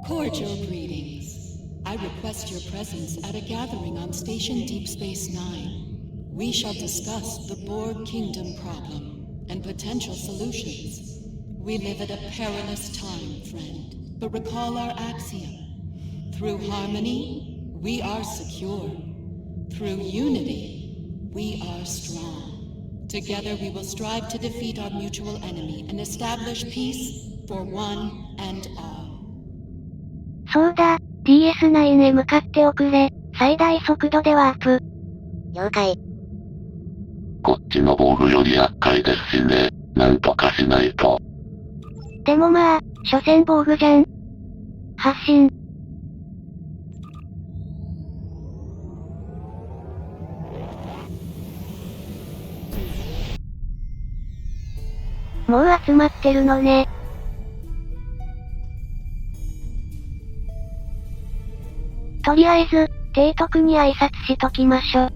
Cordial greetings. I request your presence at a gathering on Station Deep Space Nine. We shall discuss the Borg Kingdom problem and potential solutions. We live at a perilous time, friend, but recall our axiom. Through harmony, we are secure. Through unity, we are strong. Together we will strive to defeat our mutual enemy and establish peace for one and all. そうだ、DS9 へ向かっておくれ。最大速度でワープ。了解。こっちの防具より厄介ですしね。なんとかしないと。でもまあ、所詮防具じゃん。発進。もう集まってるのね。とりあえず、提督に挨拶しときましょ。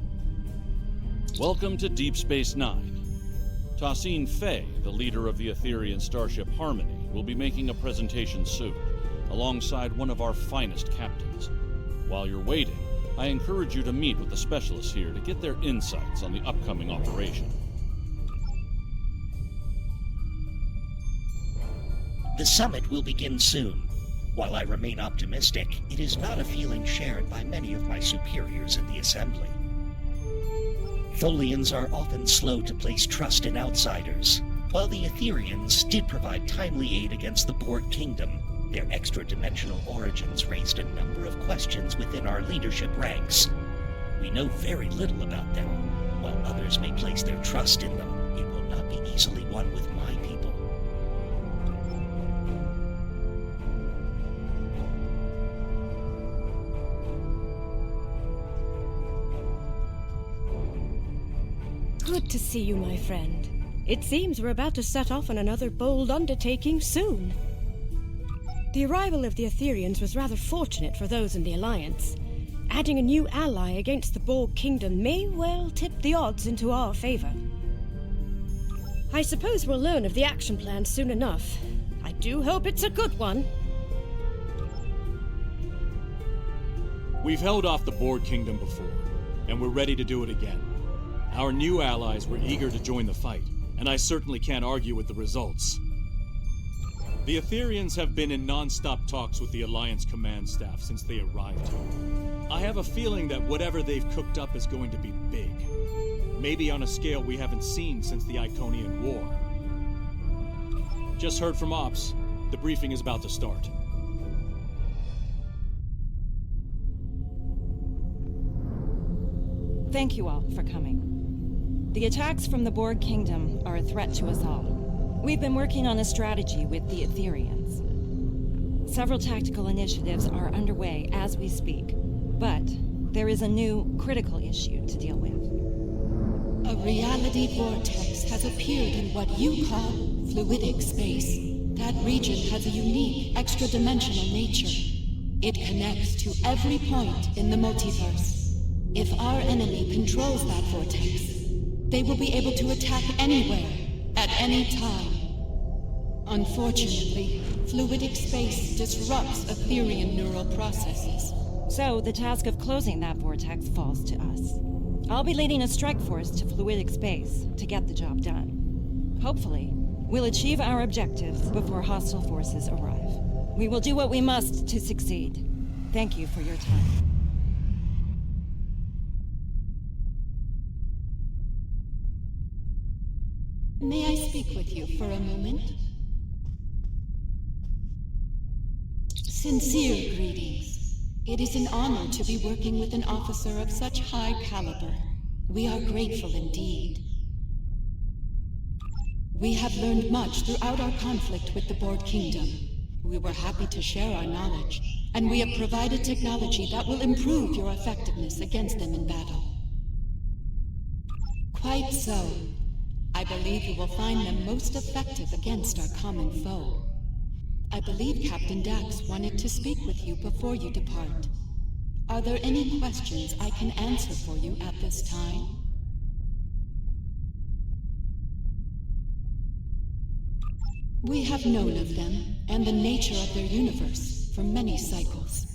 Welcome to Deep Space Nine. Tassine Fay, the leader of the Etherian starship Harmony, will be making a presentation soon, alongside one of our finest captains. While you're waiting, I encourage you to meet with the specialists here to get their insights on the upcoming operation. The summit will begin soon. While I remain optimistic, it is not a feeling shared by many of my superiors in the Assembly. Tholians are often slow to place trust in outsiders. While the Etherians did provide timely aid against the Borg Kingdom, their extra-dimensional origins raised a number of questions within our leadership ranks. We know very little about them. While others may place their trust in them, it will not be easily won with my people. Good to see you, my friend. It seems we're about to set off on another bold undertaking soon. The arrival of the Etherians was rather fortunate for those in the Alliance. Adding a new ally against the Borg Kingdom may well tip the odds into our favor. I suppose we'll learn of the action plan soon enough. I do hope it's a good one. We've held off the Borg Kingdom before, and we're ready to do it again. Our new allies were eager to join the fight, and I certainly can't argue with the results. The Etherians have been in non-stop talks with the Alliance command staff since they arrived here. I have a feeling that whatever they've cooked up is going to be big. Maybe on a scale we haven't seen since the Iconian War. Just heard from Ops. The briefing is about to start. Thank you all for coming. The attacks from the Borg Kingdom are a threat to us all. We've been working on a strategy with the Etherians. Several tactical initiatives are underway as we speak, but there is a new critical issue to deal with. A reality vortex has appeared in what you call fluidic space. That region has a unique, extra-dimensional nature. It connects to every point in the multiverse. If our enemy controls that vortex, they will be able to attack anywhere, at any time. Unfortunately, fluidic space disrupts Etherian neural processes. So the task of closing that vortex falls to us. I'll be leading a strike force to fluidic space to get the job done. Hopefully, we'll achieve our objectives before hostile forces arrive. We will do what we must to succeed. Thank you for your time. May I speak with you for a moment? Sincere greetings. It is an honor to be working with an officer of such high caliber. We are grateful indeed. We have learned much throughout our conflict with the Borg Kingdom. We were happy to share our knowledge, and we have provided technology that will improve your effectiveness against them in battle. Quite so. I believe you will find them most effective against our common foe. I believe Captain Dax wanted to speak with you before you depart. Are there any questions I can answer for you at this time? We have known of them and the nature of their universe for many cycles.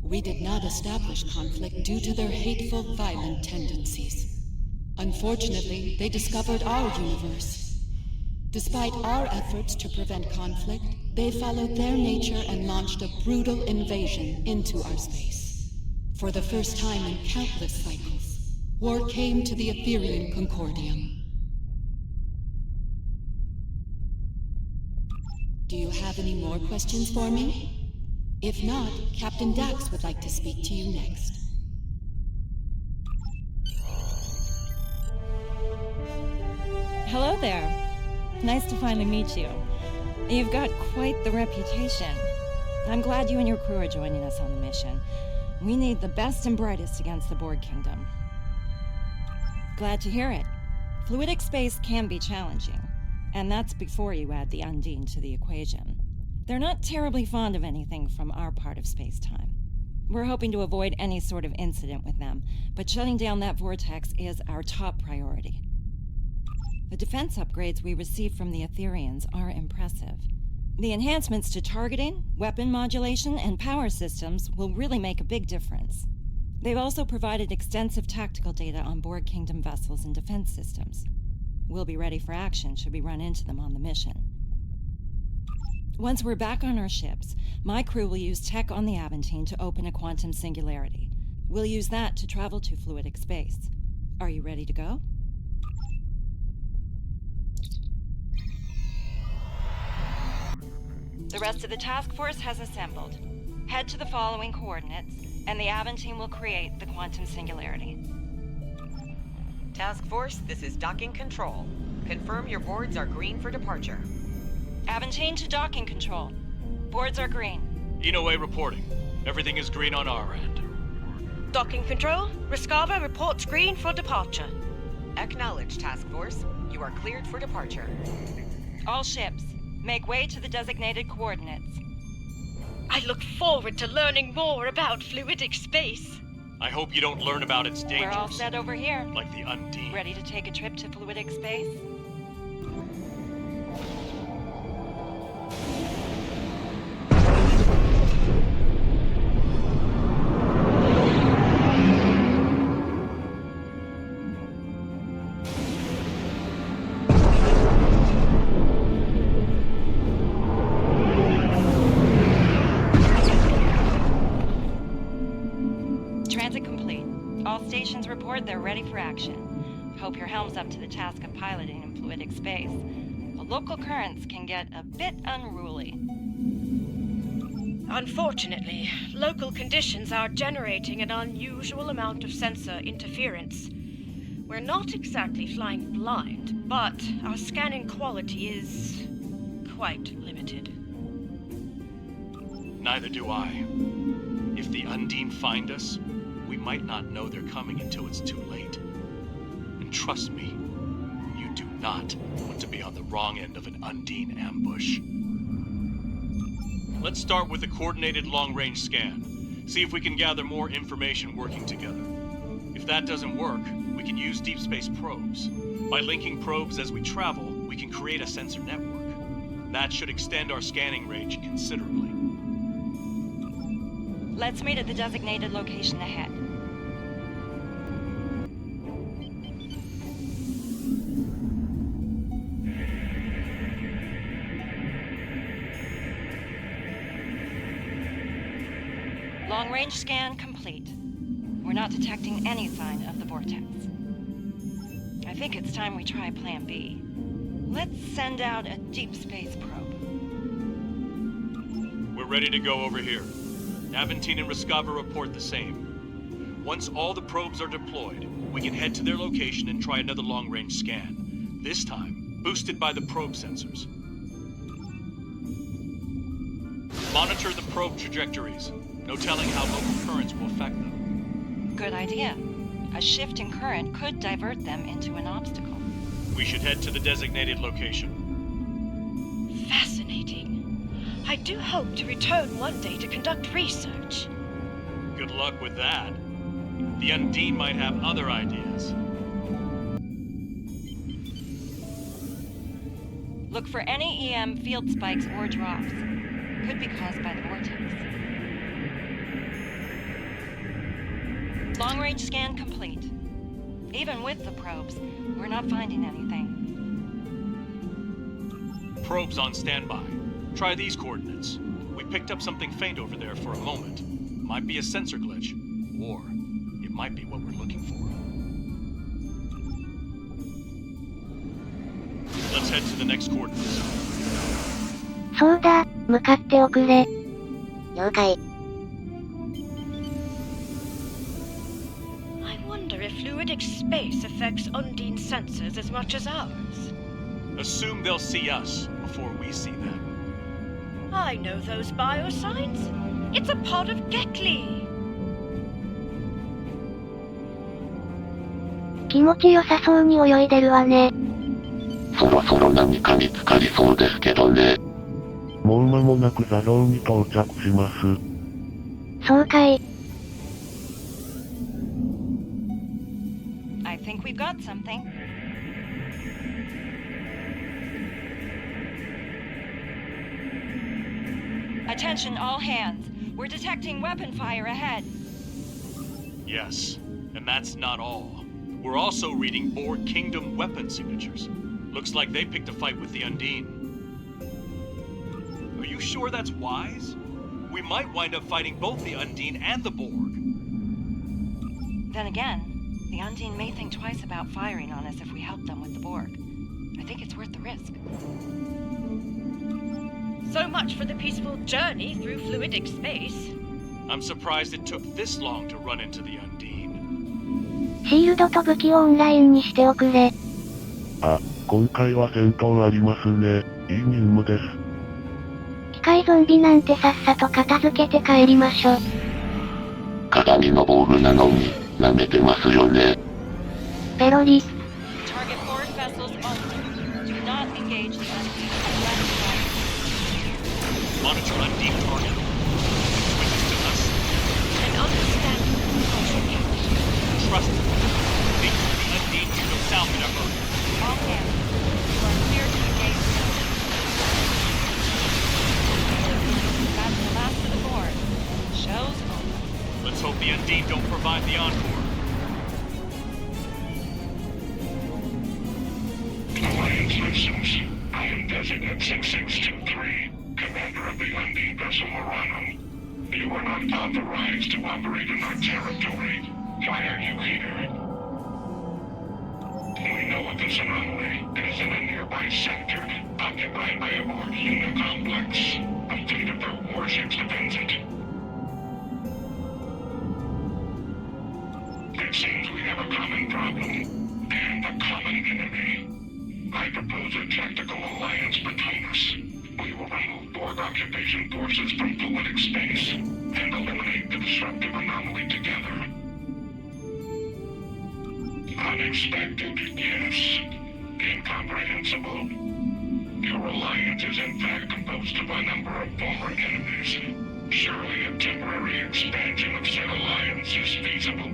We did not establish conflict due to their hateful, violent tendencies. Unfortunately, they discovered our universe. Despite our efforts to prevent conflict, they followed their nature and launched a brutal invasion into our space. For the first time in countless cycles, war came to the Etherian Concordium. Do you have any more questions for me? If not, Captain Dax would like to speak to you next. Hello there. Nice to finally meet you. You've got quite the reputation. I'm glad you and your crew are joining us on the mission. We need the best and brightest against the Borg Kingdom. Glad to hear it. Fluidic space can be challenging, and that's before you add the Undine to the equation. They're not terribly fond of anything from our part of space-time. We're hoping to avoid any sort of incident with them, but shutting down that vortex is our top priority. The defense upgrades we received from the Etherians are impressive. The enhancements to targeting, weapon modulation, and power systems will really make a big difference. They've also provided extensive tactical data on Borg Kingdom vessels and defense systems. We'll be ready for action should we run into them on the mission. Once we're back on our ships, my crew will use tech on the Aventine to open a quantum singularity. We'll use that to travel to fluidic space. Are you ready to go? The rest of the task force has assembled. Head to the following coordinates, and the Aventine will create the quantum singularity. Task Force, this is docking control. Confirm your boards are green for departure. Aventine to docking control. Boards are green. Inoue reporting. Everything is green on our end. Docking control, Rescava reports green for departure. Acknowledge, Task Force. You are cleared for departure. All ships, make way to the designated coordinates. I look forward to learning more about fluidic space. I hope you don't learn about its dangers. We're all set over here. Like the Undine. Ready to take a trip to fluidic space? Stations report they're ready for action. Hope your helm's up to the task of piloting in fluidic space. The local currents can get a bit unruly. Unfortunately, local conditions are generating an unusual amount of sensor interference. We're not exactly flying blind, but our scanning quality is quite limited. Neither do I. If the Undine find us, we might not know they're coming until it's too late. And trust me, you do not want to be on the wrong end of an Undine ambush. Let's start with a coordinated long-range scan. See if we can gather more information working together. If that doesn't work, we can use deep space probes. By linking probes as we travel, we can create a sensor network. That should extend our scanning range considerably. Let's meet at the designated location ahead. Long-range scan complete. We're not detecting any sign of the vortex. I think it's time we try Plan B. Let's send out a deep space probe. We're ready to go over here. Aventine and Rescava report the same. Once all the probes are deployed, we can head to their location and try another long-range scan. This time, boosted by the probe sensors. Monitor the probe trajectories. No telling how local currents will affect them. Good idea. A shift in current could divert them into an obstacle. We should head to the designated location. Fascinating. I do hope to return one day to conduct research. Good luck with that. The Undine might have other ideas. Look for any EM field spikes or drops. Could be caused by the vortex. Long-range scan complete. Even with the probes, we're not finding anything. Probes on standby. Try these coordinates. We picked up something faint over there for a moment. Might be a sensor glitch, or it might be what we're looking for. Let's head to the next coordinates. そうだ、向かっておくれ。了解。I wonder if fluidic space affects Undine's sensors as much as ours. Assume they'll see us before we see them. I know those biosigns. It's a pod of Gekli. 気持ちよさそうに泳いでるわね。そろそろ何か見つかりそうですけどね。もう間もなく座標に到着します。そうかい。I think we've got something. Attention all hands. We're detecting weapon fire ahead. Yes, and that's not all. We're also reading Borg Kingdom weapon signatures. Looks like they picked a fight with the Undine. Are you sure that's wise? We might wind up fighting both the Undine and the Borg. Then again, the Undine may think twice about firing on us if we help them with the Borg. I think it's worth the risk. So much for the peaceful journey through fluidic space. I'm surprised it took this long to run into the Undine. シールドと武器をオンラインにしておくれ。あ、今回は戦闘ありますね。いい任務です。機械ゾンビなんてさっさと片付けて帰りましょ。鏡の防具なのに、舐めてますよね。ペロリ。Target forward vessels only. Do not engage the Undine. Monitor Undine target. Switches to us. And understand Trust me. Think to the Undine to go south in a hurry. all hands. You are clear to engage. That's the last of the board. Show's over. Let's hope the Undine don't provide the encore. Alliance vessels. I am Designate 6623, Commander of the Undine vessel Morano. You are not authorized to operate in our territory. Why are you here? We know of this anomaly. It is in a nearby sector, occupied by a Borg unit complex. The fate of their warships depends it. It seems we have a common problem, and a common enemy. I propose a tactical alliance between us. We will remove Borg occupation forces from fluidic space, and eliminate the disruptive anomaly together. Unexpected, yes. Incomprehensible. Your alliance is in fact composed of a number of former enemies. Surely a temporary expansion of said alliance is feasible.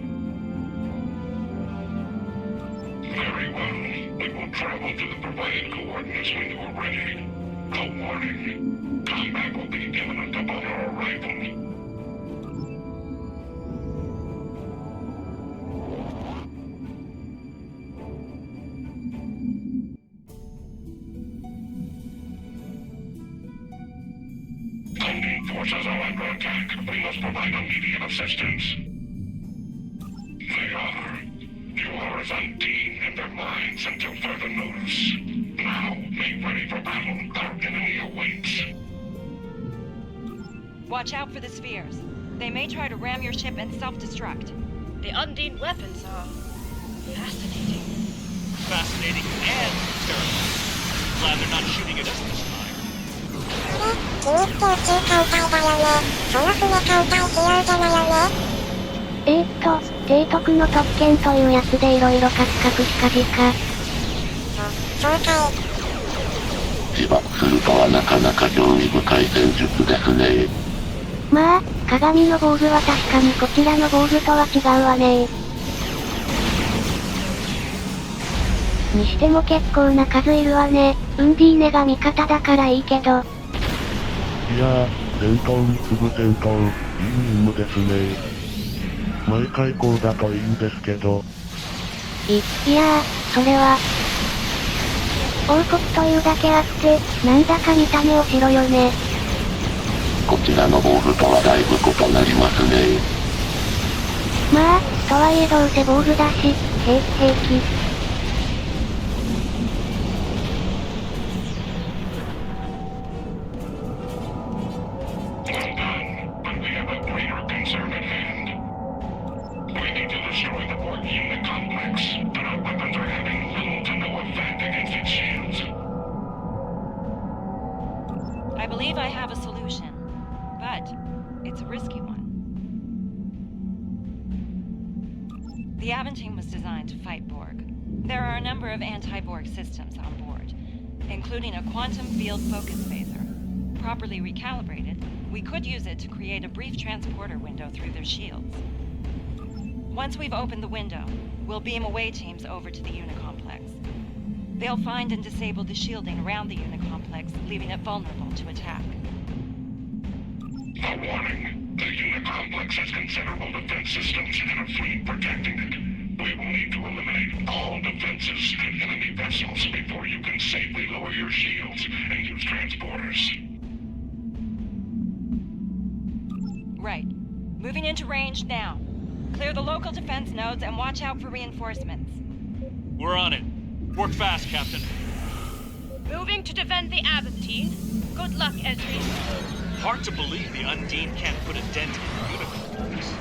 Very well. We will travel to the provided coordinates when you are ready. A warning. Combat will be imminent upon our arrival. Undine forces are under attack. We must provide immediate assistance. They are. You are as Undine in their minds until further notice. Now, make ready for battle. Our enemy awaits. Watch out for the spheres. They may try to ram your ship and self-destruct. the Undine weapons are fascinating. Fascinating and terrifying. Glad they're not shooting at us this time. これ、機密宇宙艦隊だよね。その船艦隊仕様じゃないよね。提督の特権というやつで色々カクカクしかじか。そうかい。自爆するとはなかなか興味深い戦術ですね。まあ、鏡の防具は確かにこちらの防具とは違うわね。にしても結構な数いるわね。ウンディーネが味方だからいいけど。いやー、戦闘に次ぐ戦闘、いい任務ですね。毎回こうだといいんですけど。いやー、それは。王国というだけあって、なんだか見た目をしろよね。こちらの防具とはだいぶ異なりますね。まあ、とはいえどうせ防具だし、平気。I believe I have a solution, but it's a risky one. The Aventine was designed to fight Borg. There are a number of anti-Borg systems on board, including a quantum field focus phaser. Properly recalibrated, we could use it to create a brief transporter window through their shields. Once we've opened the window, we'll beam away teams over to the Unicomplex. They'll find and disable the shielding around the Unicomplex, leaving it vulnerable to attack. A warning. The Unicomplex has considerable defense systems and a fleet protecting it. We will need to eliminate all defenses and enemy vessels before you can safely lower your shields and use transporters. Right. Moving into range now. Clear the local defense nodes and watch out for reinforcements. We're on it. Work fast, Captain. Moving to defend the Aventine. Good luck, Esri. Hard to believe the Undine can't put a dent in the Unicorns.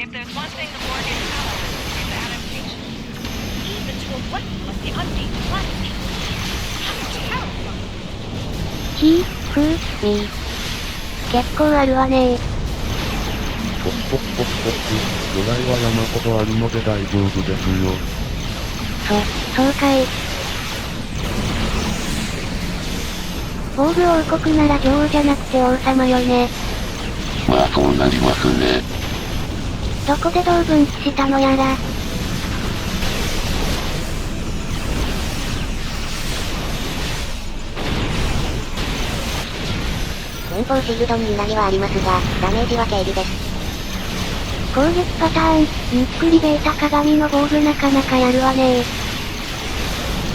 If there's one thing the Borg is telling us, it's adaptation. Even to a weapon like the Undine plastic. How terrifying. 結構あるわねー。ぐらいは山ほどあるので大丈夫ですよ。そうかい。防具王国なら女王じゃなくて王様よね。まあそうなりますね。どこでどう分岐したのやら。前方シールドに揺らぎはありますが、ダメージは軽微です。攻撃パターン、ゆっくりベータ鏡の防具なかなかやるわねー。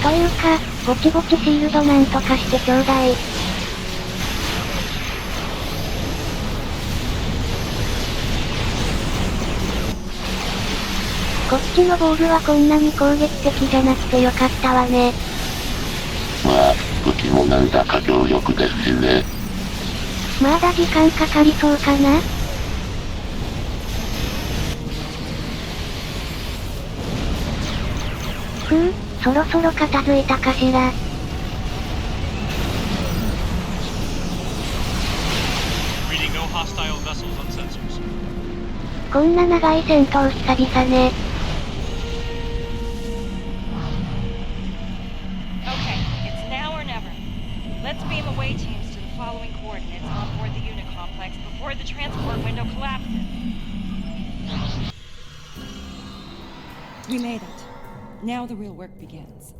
というか、ぼちぼちシールドなんとかしてちょうだい。こっちの防具はこんなに攻撃的じゃなくてよかったわね。まあ、武器もなんだか強力ですしね。まだ時間かかりそうかな？そろそろ片付いたかしら。こんな長い戦闘久々ね。Okay, it's now or never. Let's beam away teams to the following coordinates on board the Unicomplex before the transport window collapses. We made it. Now the real work begins.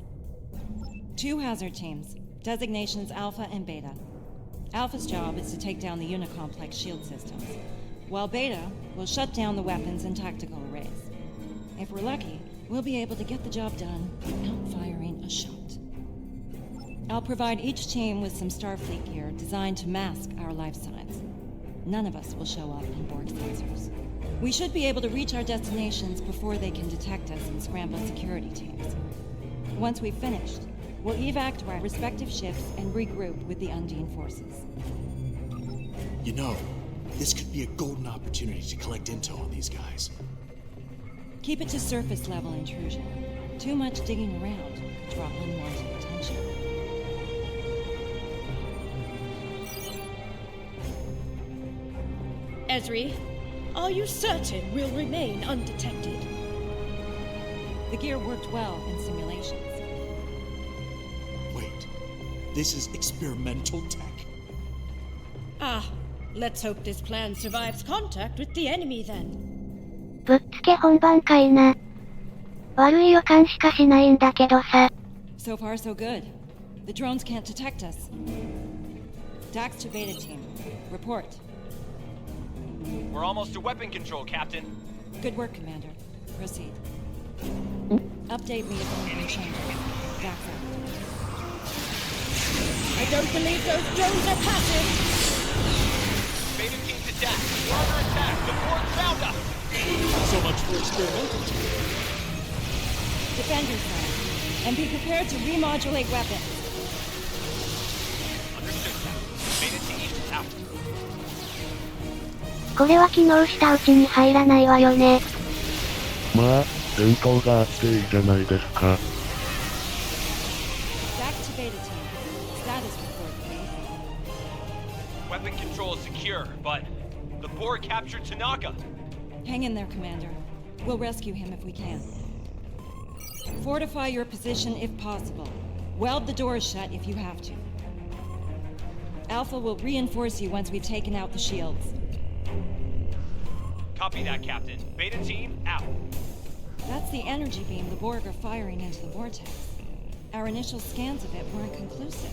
2 hazard teams, designations Alpha and Beta. Alpha's job is to take down the Unicomplex shield systems, while Beta will shut down the weapons and tactical arrays. If we're lucky, we'll be able to get the job done without firing a shot. I'll provide each team with some Starfleet gear designed to mask our life signs. None of us will show up in Borg sensors. We should be able to reach our destinations before they can detect us and scramble security teams. Once we've finished, we'll evac to our respective ships and regroup with the Undine forces. You know, this could be a golden opportunity to collect intel on these guys. Keep it to surface level intrusion. Too much digging around could draw unwanted attention. Esri, are you certain we'll remain undetected? The gear worked well in simulations. Wait, this is experimental tech? Ah, let's hope this plan survives contact with the enemy then. ぶっつけ本番かいな。悪い予感しかしないんだけどさ。So far so good. The drones can't detect us. Dax to Beta team. Report. We're almost to weapon control, Captain. Good work, Commander. Proceed. Update me if anything changes. That's out. I don't believe those drones are passive! Beta team to death. We're under attack. The Borg found us! So much for experimental. Defend yourself, and be prepared to remodulate weapons. Understood, Captain. Beta team out. これは機能したうちに入らないわよね。まあ、戦闘があっていいじゃないですか。Back to Beta team. Status report, please. Weapon control is secure, but the Borg captured Tanaka. Hang in there, Commander. We'll rescue him if we can. Fortify your position if possible. Weld the doors shut if you have to. Alpha will reinforce you once we've taken out the shields. Copy that, Captain. Beta team out. That's the energy beam the Borg are firing into the vortex. Our initial scans of it weren't conclusive.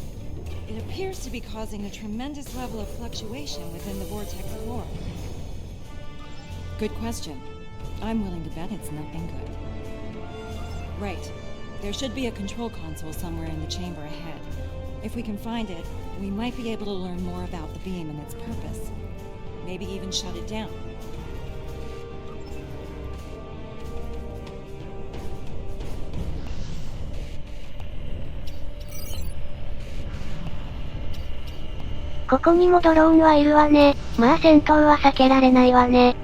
It appears to be causing a tremendous level of fluctuation within the vortex core. Good question. I'm willing to bet it's nothing good. Right. There should be a control console somewhere in the chamber ahead. If we can find it, we might be able to learn more about the beam and its purpose. Maybe even shut it down.ここにもドローンはいるわね。まあ戦闘は避けられないわね。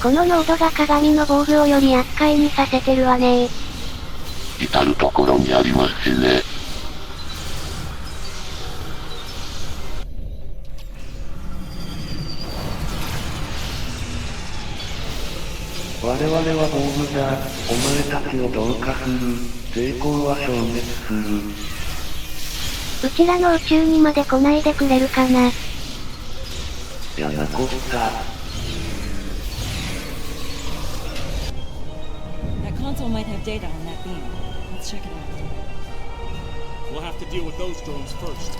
この濃度が鏡の防具をより厄介にさせてるわね。至るところにありますしね。我々は防具だ。お前たちを同化する。抵抗は消滅する。うちらの宇宙にまで来ないでくれるかな。やなこった。That console might have data on that beam. Let's check it out. We'll have to deal with those drones first.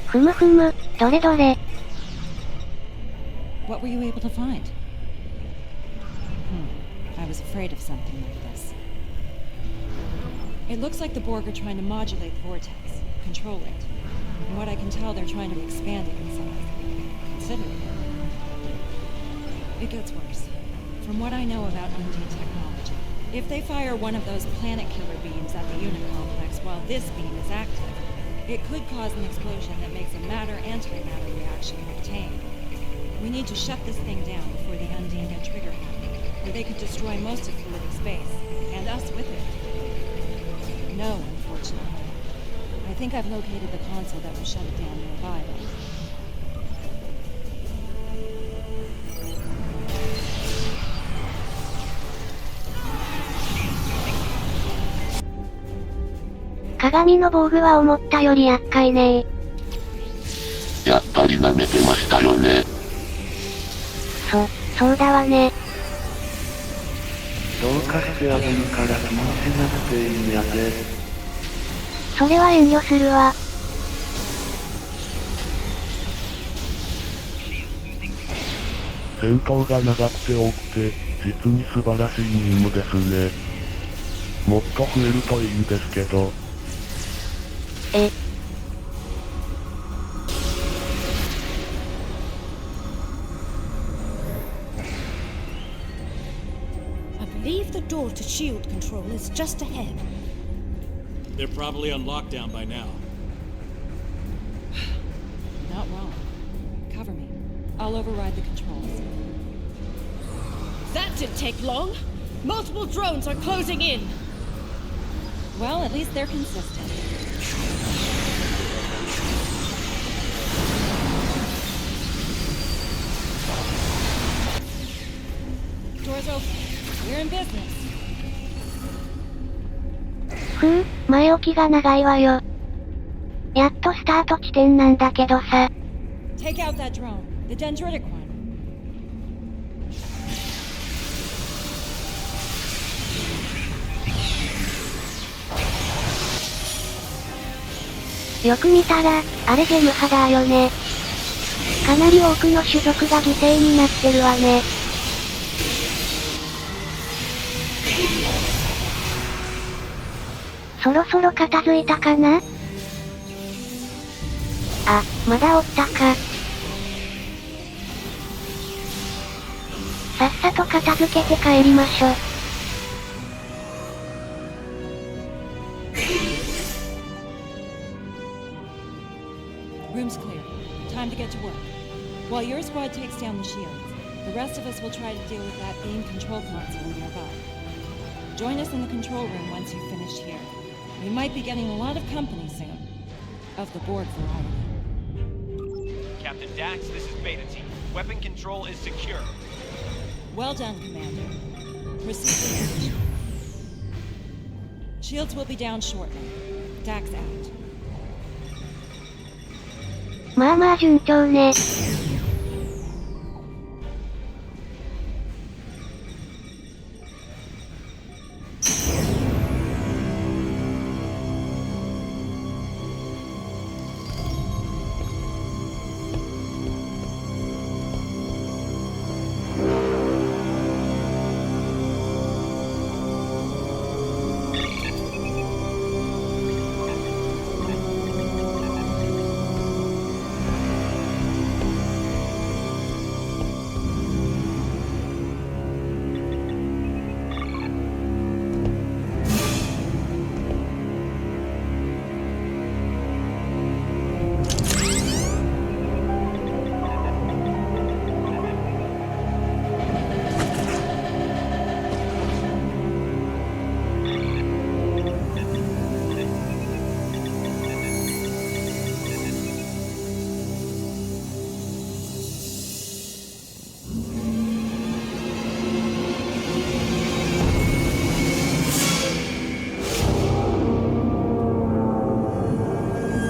ふむふむ、どれどれ。 What were you able to find? I was afraid of something like this. It looks like the Borg are trying to modulate the vortex, control it. From what I can tell, they're trying to expand it in size. Considerably. It gets worse. From what I know about Undine technology, if they fire one of those planet killer beams at the unit complex while this beam is active, it could cause an explosion that makes a matter-antimatter reaction obtain. We need to shut this thing down before the Undine get trigger happy, or they could destroy most of fluidic space, and us with it. No, unfortunately. I think I've located the console that will shut it down nearby, though. "鏡の防具は思ったより厄介ねー。やっぱり舐めてましたよね。そうだわね。どうかしてあげるから気にしなくていいんやで。それは遠慮するわ。戦闘が長くて多くて、実に素晴らしい任務ですね。もっと増えるといいんですけど。I believe the door to shield control is just ahead. They're probably on lockdown by now. Not wrong. Cover me. I'll override the controls. That didn't take long. Multiple drones are closing in. Well, at least they're consistent. Doors open. We're in business. 前置きが長いわよ。やっとスタート地点なんだけどさ。Take out that drone, the dendritic one. よく見たら、あれジェムハダーよね。かなり多くの種族が犠牲になってるわね。そろそろ片付いたかな？あ、まだおったか。さっさと片付けて帰りましょ。Room's clear. Time to get to work. While your squad takes down the shields, the rest of us will try to deal with that beam control console nearby. Join us in the control room once you've finished here. We might be getting a lot of company soon. Of the Borg variety. Captain Dax, this is Beta Team. Weapon control is secure. Well done, Commander. Proceed with the mission. Shields will be down shortly. Dax out. まあまあ順調ね。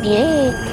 イエーイ。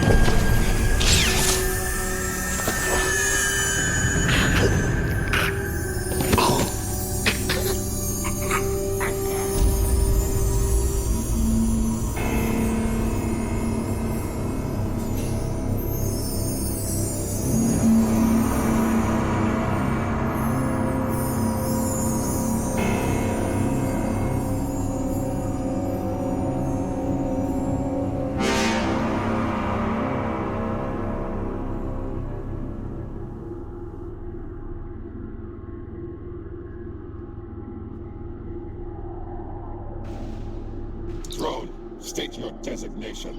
Drone, state your designation.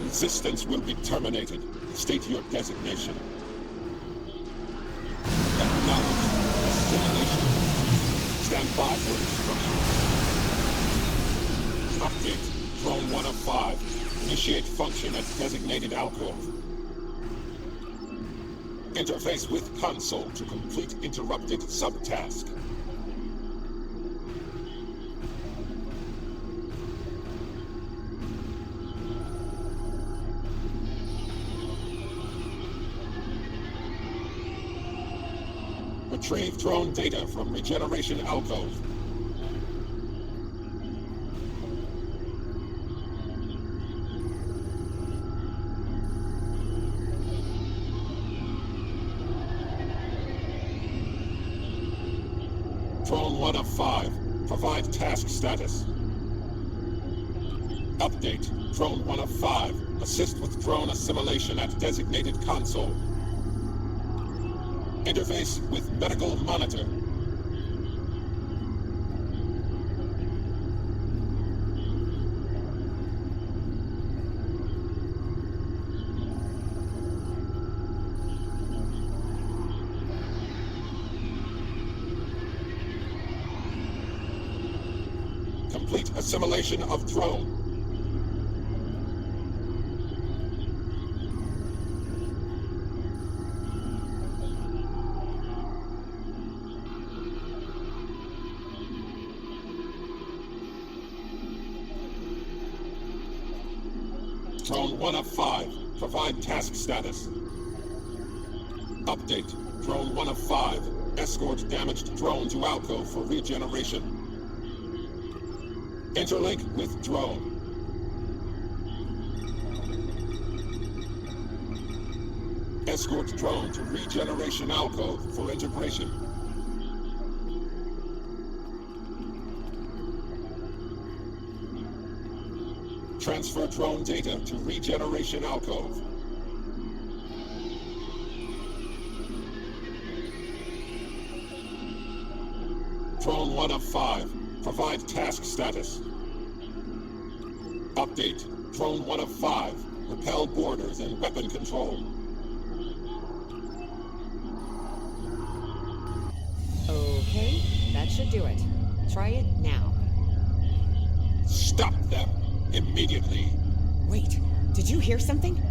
Resistance will be terminated. State your designation. Acknowledge assimilation. Stand by for instructions. Update. Drone 1 of 5. Initiate function at designated alcove. Interface with console to complete interrupted subtask. Retrieve drone data from regeneration alcove. Drone 1 of 5. Provide task status. Update. Drone 1 of 5. Assist with drone assimilation at designated console. Interface with medical monitor. Complete assimilation of drone. Drone 1 of 5. Provide task status. Update. Drone 1 of 5. Escort damaged drone to alcove for regeneration. Interlink with drone. Escort drone to regeneration alcove for integration. Transfer drone data to regeneration alcove. Drone 1 of 5. Provide task status. Update. Drone 1 of 5. Repel boarders and weapon control. Okay, that should do it. Try it now. Stop them! Immediately! Wait, did you hear something?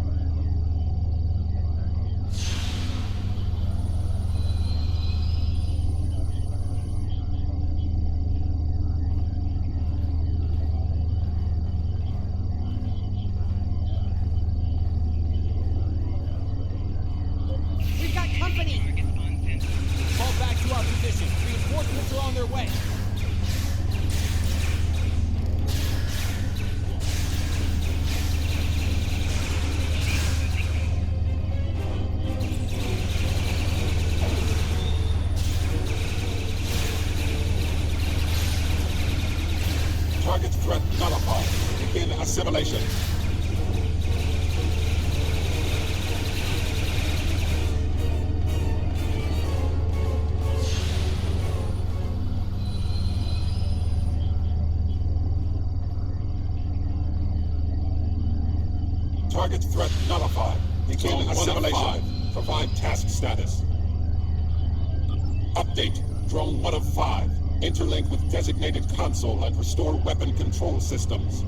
We've got company! Fall back to our position. Reinforcements are on their way. Target threat nullified. Begin assimilation. Target threat nullified. Begin assimilation. Provide task status. Update. Drone 1 of 5. Interlink with designated console and restore weapon control systems.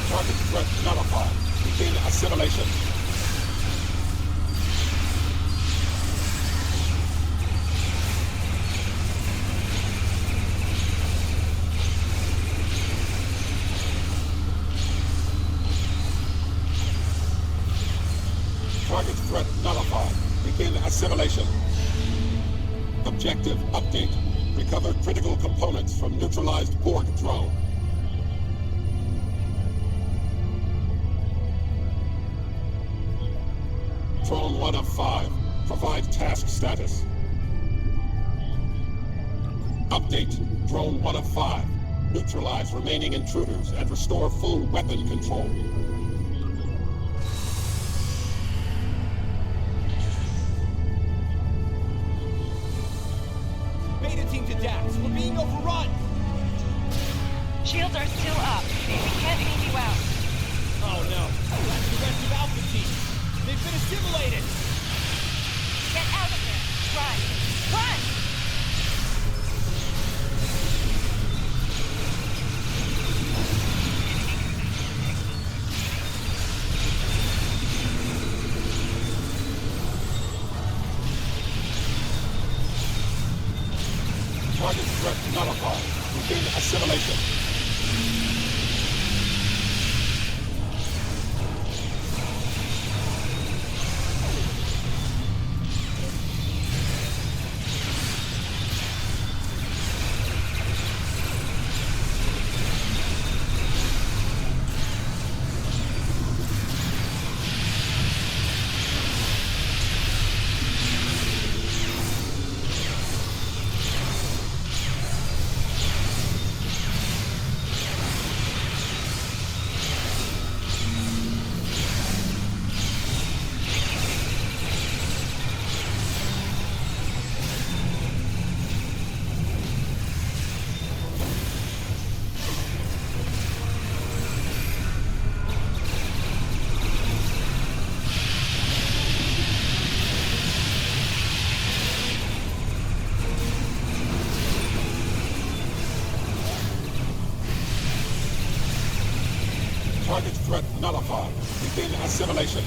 Target threat nullified. Begin assimilation. Target threat nullified. Begin assimilation. Objective update. Recover critical components from neutralized Borg drone. Drone 1 of 5. Provide task status. Update. Drone 1 of 5. Neutralize remaining intruders and restore full weapon control. Beta team to Dax. We're being overrun. Shields are still up. We can't beam you out. Oh no. That's the rest of Alpha Team. They've been assimilated. Get out of there. Run. Run! Target threat nullified. Begin assimilation. threat nullified. Begin assimilation.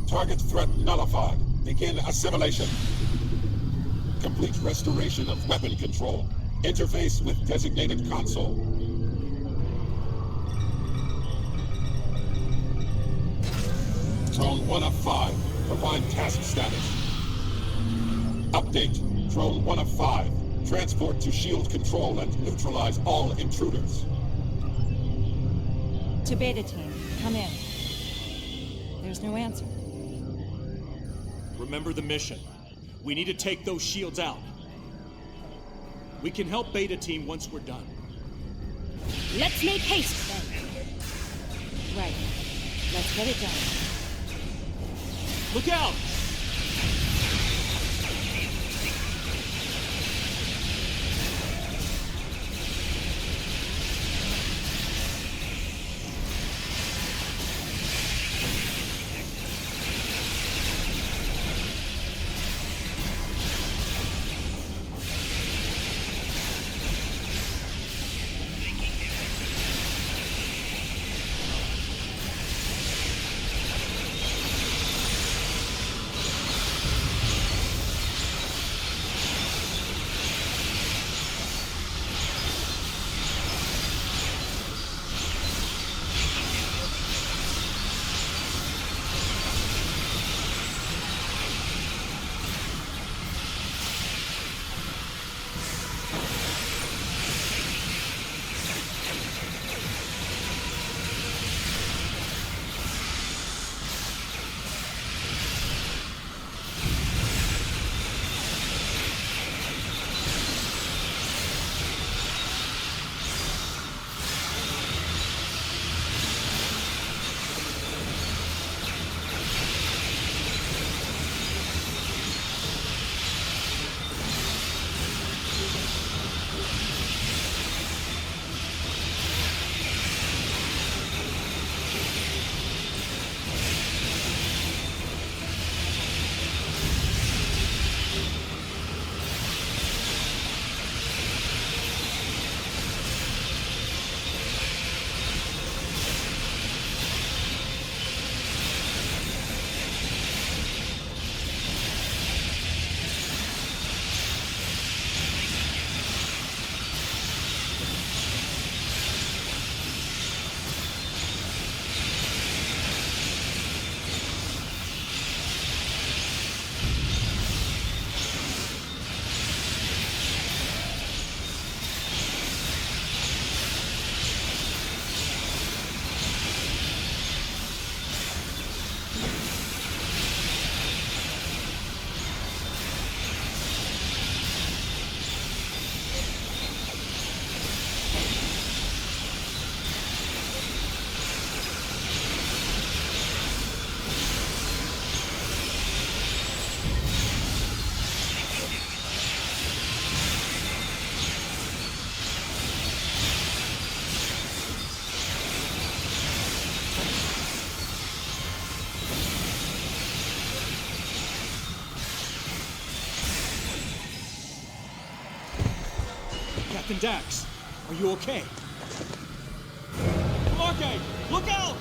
Target threat nullified. Begin assimilation. Complete restoration of weapon control. Interface with designated console. Drone 1 of 5. Provide task status. Update. Drone 1 of 5. Transport to shield control and neutralize all intruders. To Beta Team, come in. There's no answer. Remember the mission. We need to take those shields out. We can help Beta Team once we're done. Let's make haste, then. Right. Let's get it done. Look out! Captain Dax, are you okay? Marque, look out!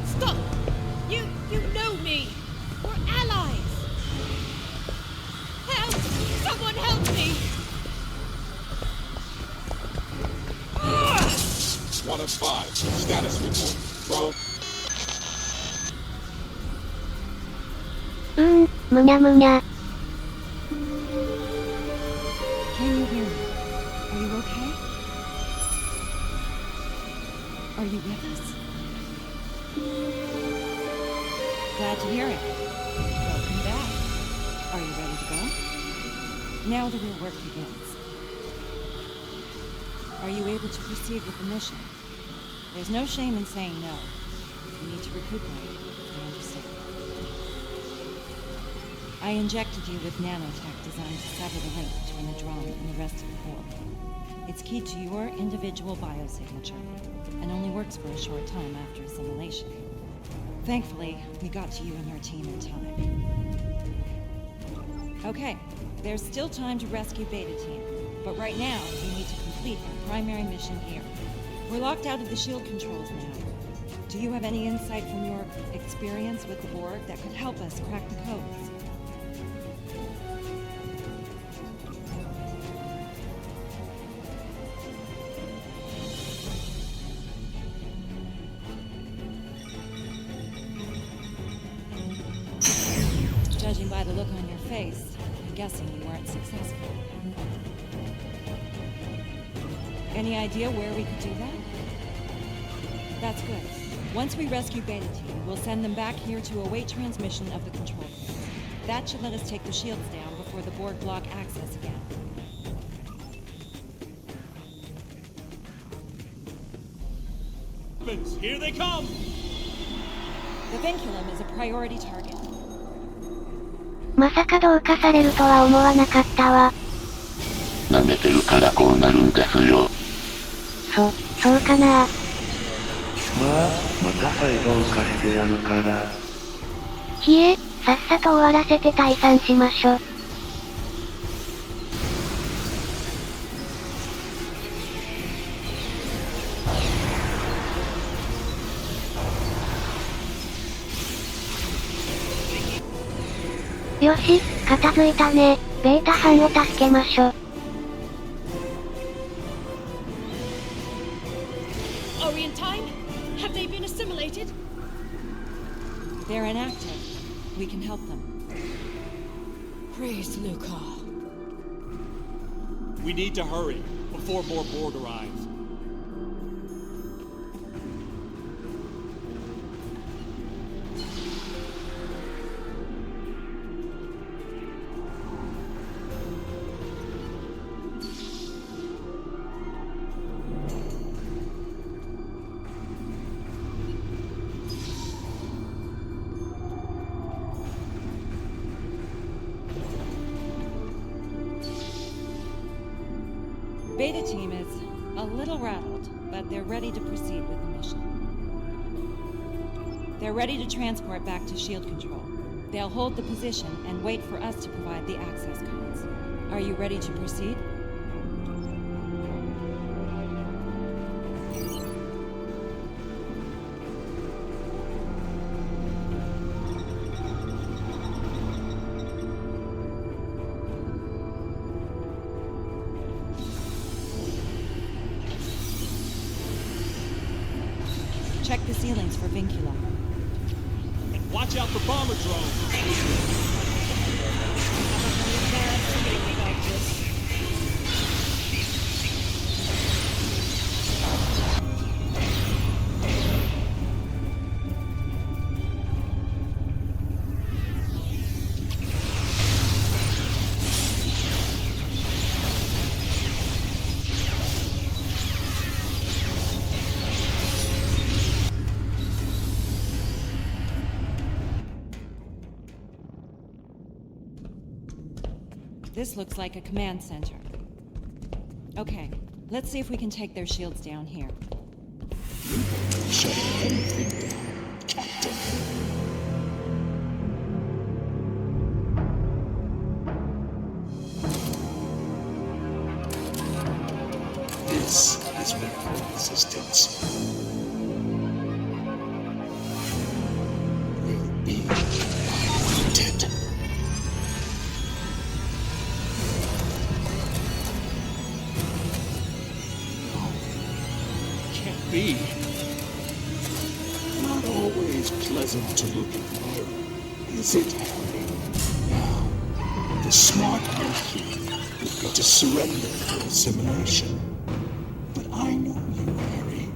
Stop! You know me! We're allies! Help! Someone help me! 1 of 5. Status report. Drone. むにゃむにゃ。Can you hear me? Are you okay? Are you with us? Glad to hear it. Welcome back. Are you ready to go? Now the real work begins. Are you able to proceed with the mission? There's no shame in saying no. You need to recuperate. I understand. I injected you with nanotech designed to sever the link between the drone and the rest of the board. It's keyed to your individual biosignature, and only works for a short time after assimilation. Thankfully, we got to you and your team in time. Okay, there's still time to rescue Beta Team, but right now, we need to complete our primary mission here. We're locked out of the shield controls now. Do you have any insight from your experience with the Borg that could help us crack the codes? Judging by the look on your face, I'm guessing you weren't successful. Any idea where we could do that? That's good. Once we rescue Beta Team, we'll send them back here to await transmission of the control codes. That should let us take the shields down before the Borg block access again. Here they come! The vinculum is a priority target. まさか同化されるとは思わなかったわ。舐めてるからこうなるんですよ。そうかな。また再同化してやるから。ひえ、さっさと終わらせて退散しましょ。よし、片付いたね。ベータ班を助けましょ。Are we in time? Have they been assimilated? They're inactive. We can help them. Praise Luca. We need to hurry, before more Borg arrive. Beta Team is a little rattled, but they're ready to proceed with the mission. They're ready to transport back to shield control. They'll hold the position and wait for us to provide the access codes. Are you ready to proceed? Check the ceilings for vincula. And watch out for bomber drones! This looks like a command center. Okay, let's see if we can take their shields down here. Shut everything down, Captain. This is Victor Resistance. Will be annihilated. Be. Not always pleasant to look at the mirror, is it, Harry? Now, the smart monkey would be to surrender to assimilation. But I know you, Harry,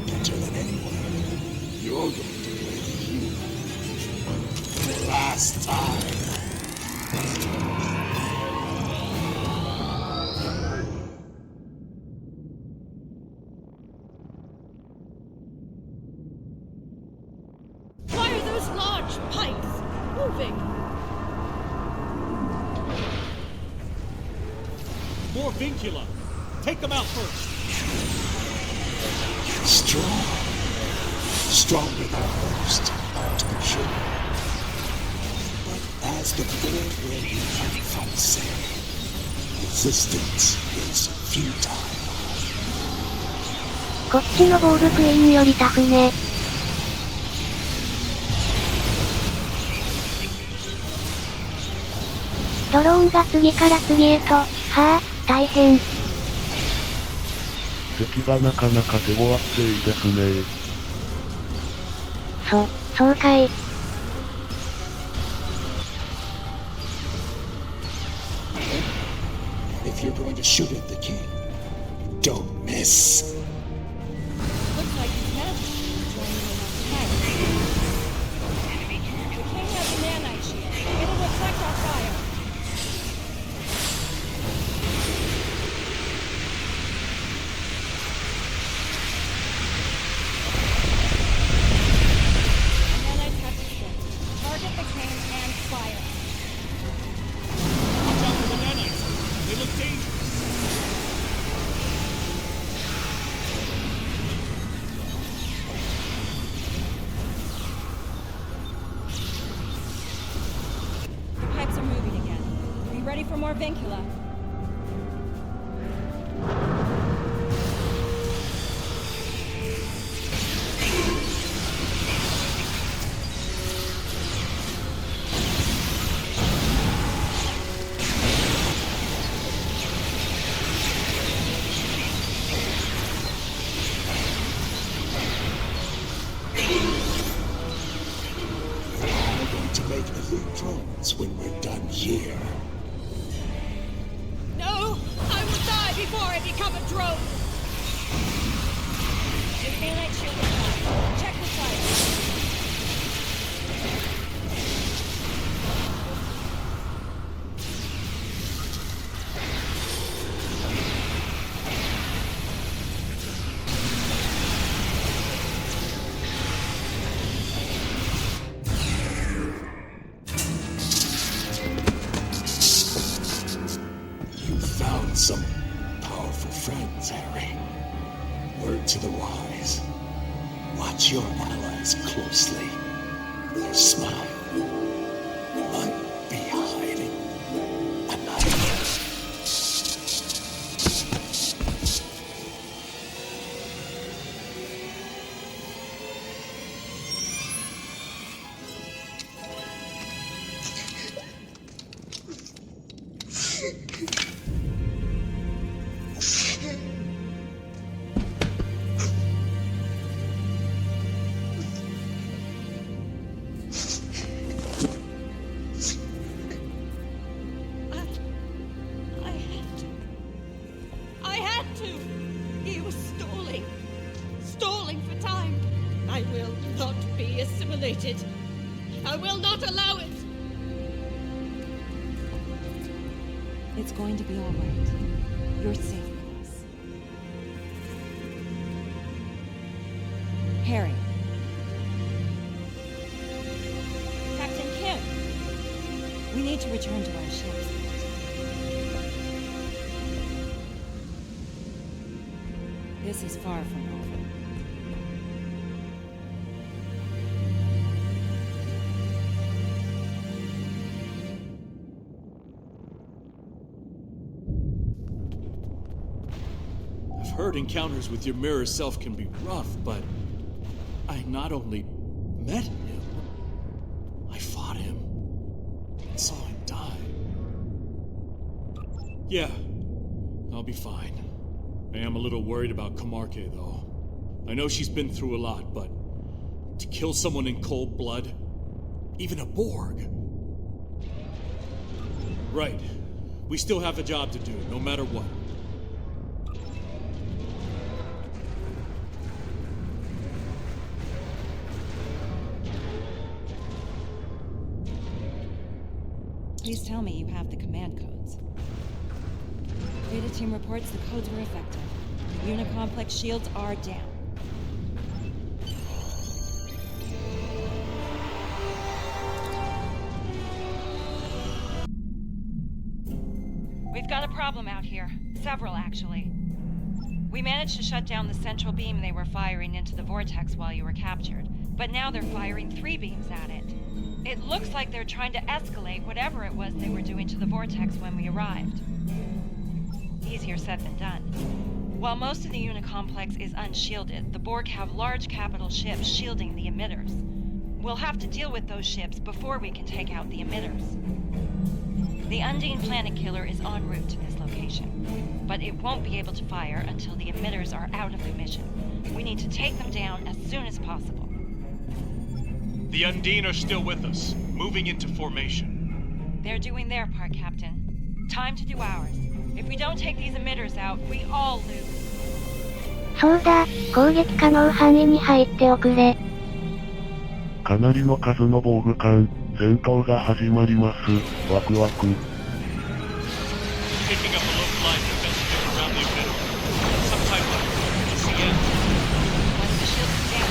better than anyone. You're going to play you the last time. More vincula! Take them out first. Strong. Stronger than most, to be sure. But as the Borg radio artifacts say, resistance is futile. こっちのボールクイーンよりタフね。ドローンが次から次へと、はぁ、大変。敵がなかなか手強くていいですね。そうかい。If you're going to shoot at the king, don't miss. Looks like he's managed to join in on the The king has a nanite shield. It'll reflect our fire. The nanites have to shield. Target the king and fire. Watch out for the nanites. They look dangerous. The pipes are moving again. Be ready for more vincula. We're going to make elite drones when we're done here. No! I will die before I become a drone! The nanite shield is on. Check the fire. You found some powerful friends, Harry. Word to the wise. Watch your allies closely. Their smile might be hiding a knife. I had to! He was stalling for time. I will not be assimilated. I will not allow it! It's going to be all right. You're safe with us. Harry. Captain Kim. We need to return to our ships. This is far from over. I've heard encounters with your mirror self can be rough, but I not only met him, I fought him and saw him die. Yeah, I'll be fine. I am a little worried about Camarque, though. I know she's been through a lot, but to kill someone in cold blood, even a Borg. Right. We still have a job to do, no matter what. Please tell me you have the command codes. Data team reports the codes were effective. The Unicomplex shields are down. We've got a problem out here. Several, actually. We managed to shut down the central beam they were firing into the vortex while you were captured, but now they're firing 3 beams at it. It looks like they're trying to escalate whatever it was they were doing to the vortex when we arrived. Easier said than done. While most of the unit complex is unshielded, the Borg have large capital ships shielding the emitters. We'll have to deal with those ships before we can take out the emitters. The Undine Planet Killer is en route to this location, but it won't be able to fire until the emitters are out of commission. We need to take them down as soon as possible. The Undine are still with us, moving into formation. They're doing their part, Captain. Time to do ours. If we don't take these emitters out, we all lose. そうだ、攻撃可能範囲に入っておくれ。かなりの数の防具艦、戦闘が始まります。ワクワク。Picking up a localized defense around the emitter. Some pipeline. CN. Once the shield is down.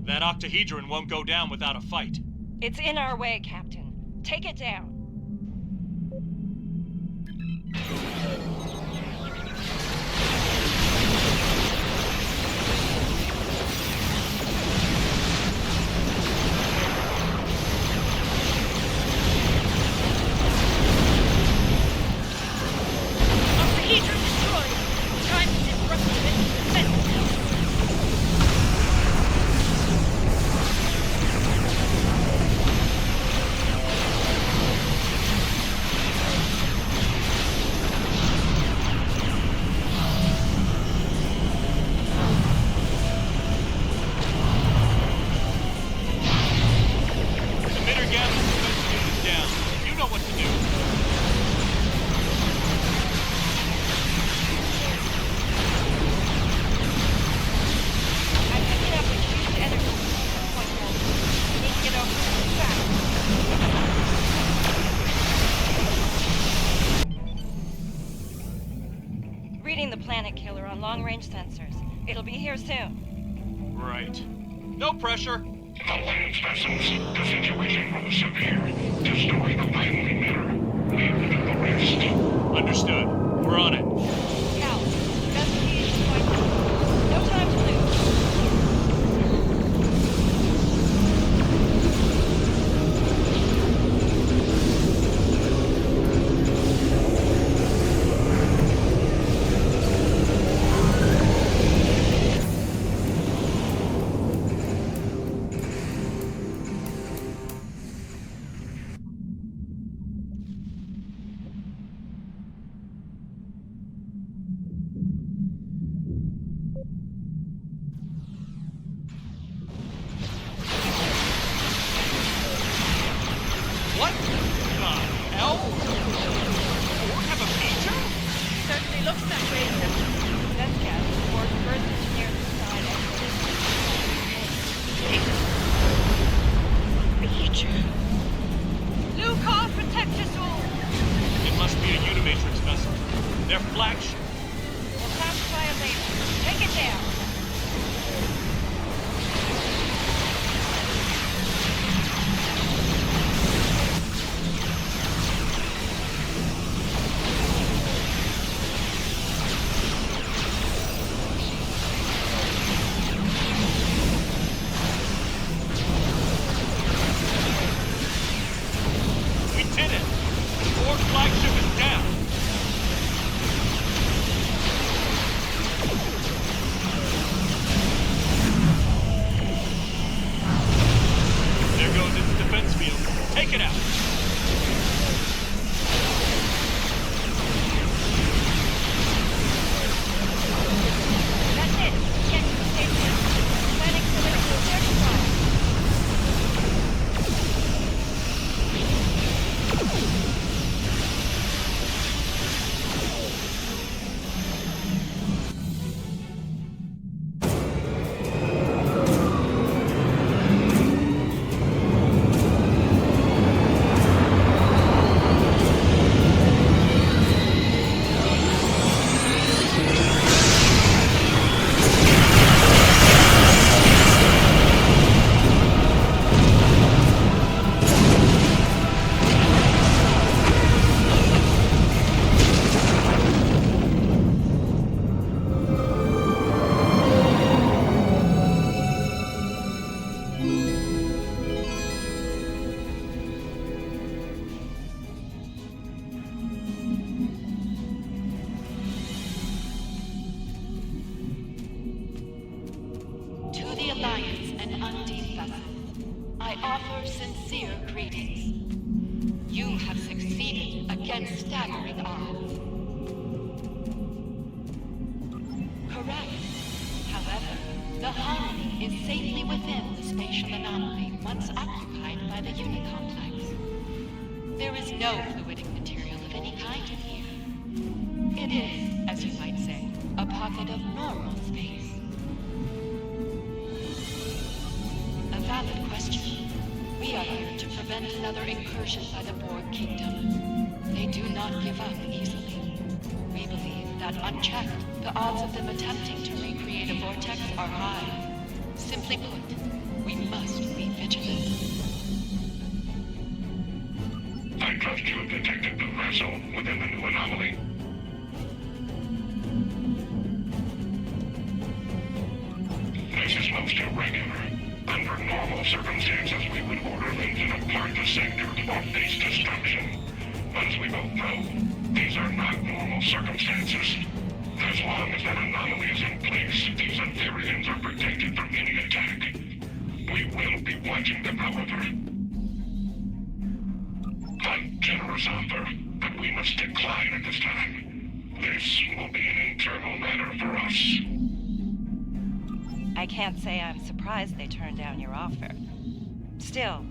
That octahedron won't go down without a fight. It's in our way, Captain. Take it down. Octahedron destroyed. Time to disrupt the enemy's defense. The Planet Killer on long-range sensors. It'll be here soon. Right. No pressure. The Alliance vessels, the situation was severe. Destroy the final emitter. Leave the rest. Understood. We're on it. Cal, investigate this point. No time to lose. What the hell? Borg have a feature? Certainly looks that way, Captain. That's gas. Borg first engineered the side of the feature. Lucar, protect us all! It must be a Unimatrix vessel. Their flagship. We'll classify it later. Take Take it there! We did it! The Borg flagship is down! There goes its defense field. Take it out! That's it! Get to the station. Planning political search trial. To the Alliance and Undine vessels, I offer sincere greetings. You have succeeded against staggering odds. Correct. However, the Harmony is safely within the spatial anomaly once occupied by the Unicomplex. There is no fluidic material of any kind in here. It is, as you might say, a pocket of normal space. A valid question. We are here to prevent another incursion by the Borg Kingdom. They do not give up easily. We believe that unchecked, the odds of them attempting to recreate a vortex are high. Simply put, we must be vigilant. I trust you have detected the vessel within the new anomaly. This is most irregular. Under normal circumstances, we would order them to depart the sector or face destruction. But as we both know, these are not normal circumstances. As long as that anomaly is in place, these Aetherians are protected from any attack. We will be watching them, however. A generous offer, but we must decline at this time. This will be an internal matter for us. I can't say I'm surprised they turned down your offer. Still,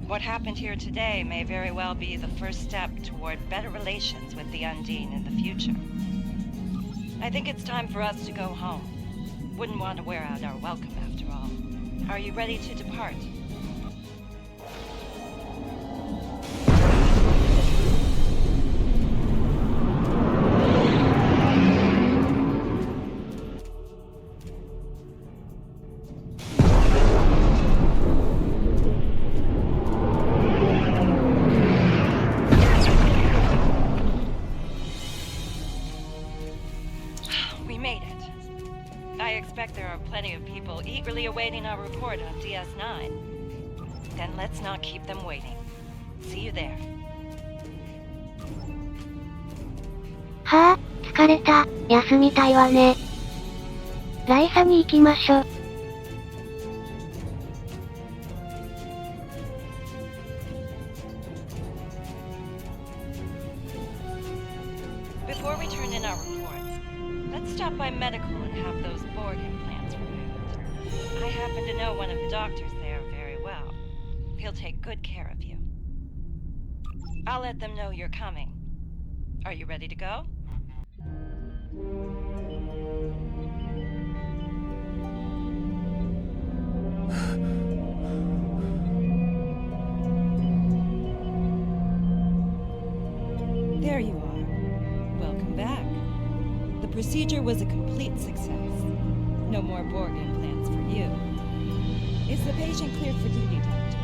what happened here today may very well be the first step toward better relations with the Undine in the future. I think it's time for us to go home. Wouldn't want to wear out our welcome after all. Are you ready to depart? There are plenty of people eagerly awaiting our report on DS9. Then let's not keep them waiting. See you there. はぁ、疲れた。休みたいわね。ライサに行きましょ。Before we turn in our reports, let's stop by medical and have those Borg implants removed. I happen to know one of the doctors there very well. He'll take good care of you. I'll let them know you're coming. Are you ready to go? There you are. Welcome back. The procedure was a complete success. No more Borg implants for you. Is the patient cleared for duty, Doctor?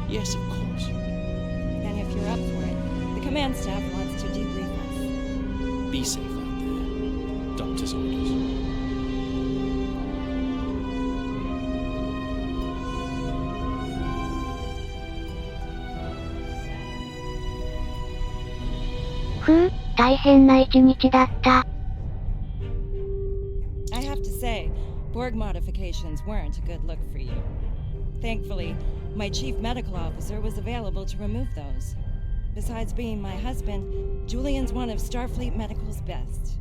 Yes, of course. Then if you're up for it, the command staff wants to debrief us. Be safe out there. Doctor's orders. Phew, 大変な一日だった。I have to say, Borg modifications weren't a good look for you. Thankfully, my chief medical officer was available to remove those. Besides being my husband, Julian's one of Starfleet Medical's best.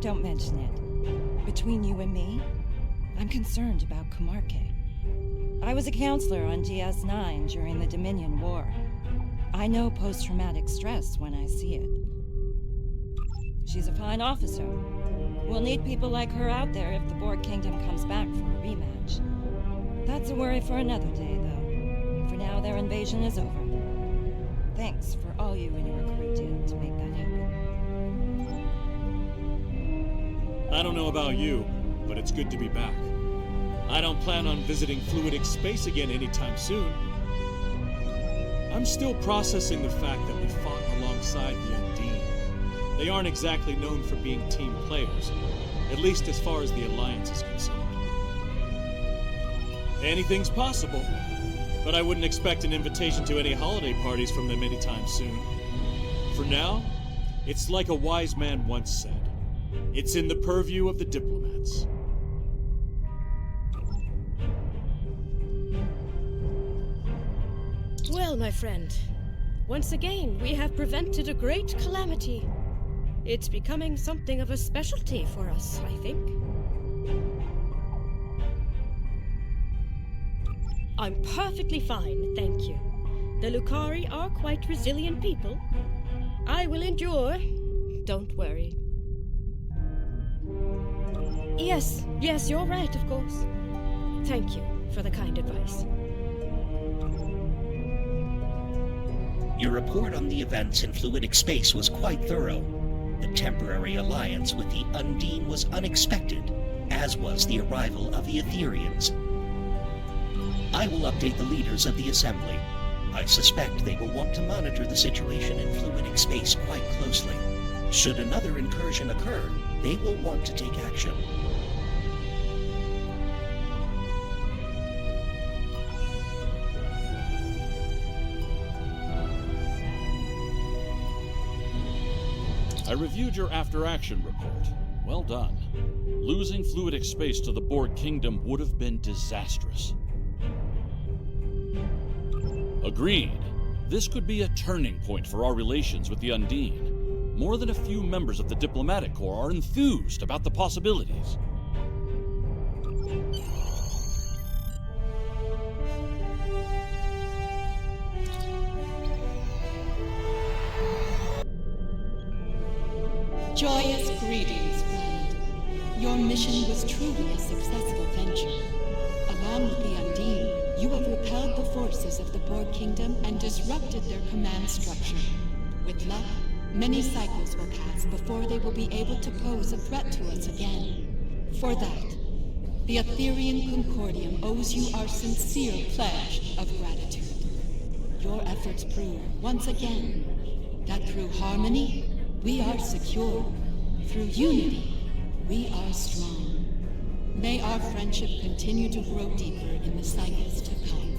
Don't mention it. Between you and me, I'm concerned about Kumarke. I was a counselor on GS9 during the Dominion War. I know post-traumatic stress when I see it. She's a fine officer. We'll need people like her out there if the Borg Kingdom comes back for a rematch. That's a worry for another day, though. For now, their invasion is over. Thanks for all you and your crew did to make that happen. I don't know about you, but it's good to be back. I don't plan on visiting fluidic space again anytime soon. I'm still processing the fact that we fought alongside the Undine. They aren't exactly known for being team players, at least as far as the Alliance is concerned. Anything's possible, but I wouldn't expect an invitation to any holiday parties from them anytime soon. For now, it's like a wise man once said. It's in the purview of the diplomats. Well, my friend, once again we have prevented a great calamity. It's becoming something of a specialty for us, I think. I'm perfectly fine, thank you. The Lucari are quite resilient people. I will endure. Don't worry. Yes, you're right, of course. Thank you for the kind advice. Your report on the events in fluidic space was quite thorough. The temporary alliance with the Undine was unexpected, as was the arrival of the Etherians. I will update the leaders of the Assembly. I suspect they will want to monitor the situation in fluidic space quite closely. Should another incursion occur, they will want to take action. I reviewed your after-action report. Well done. Losing fluidic space to the Borg Kingdom would have been disastrous. Agreed. This could be a turning point for our relations with the Undine. More than a few members of the diplomatic corps are enthused about the possibilities. Joyous greetings, friend. Your mission was truly a successful venture. Along with the Undine, you have repelled the forces of the Borg Kingdom and disrupted their command structure. With luck, many cycles will pass before they will be able to pose a threat to us again. For that, the Etherian Concordium owes you our sincere pledge of gratitude. Your efforts prove, once again, that through harmony, we are secure. Through unity, we are strong. May our friendship continue to grow deeper in the cycles to come.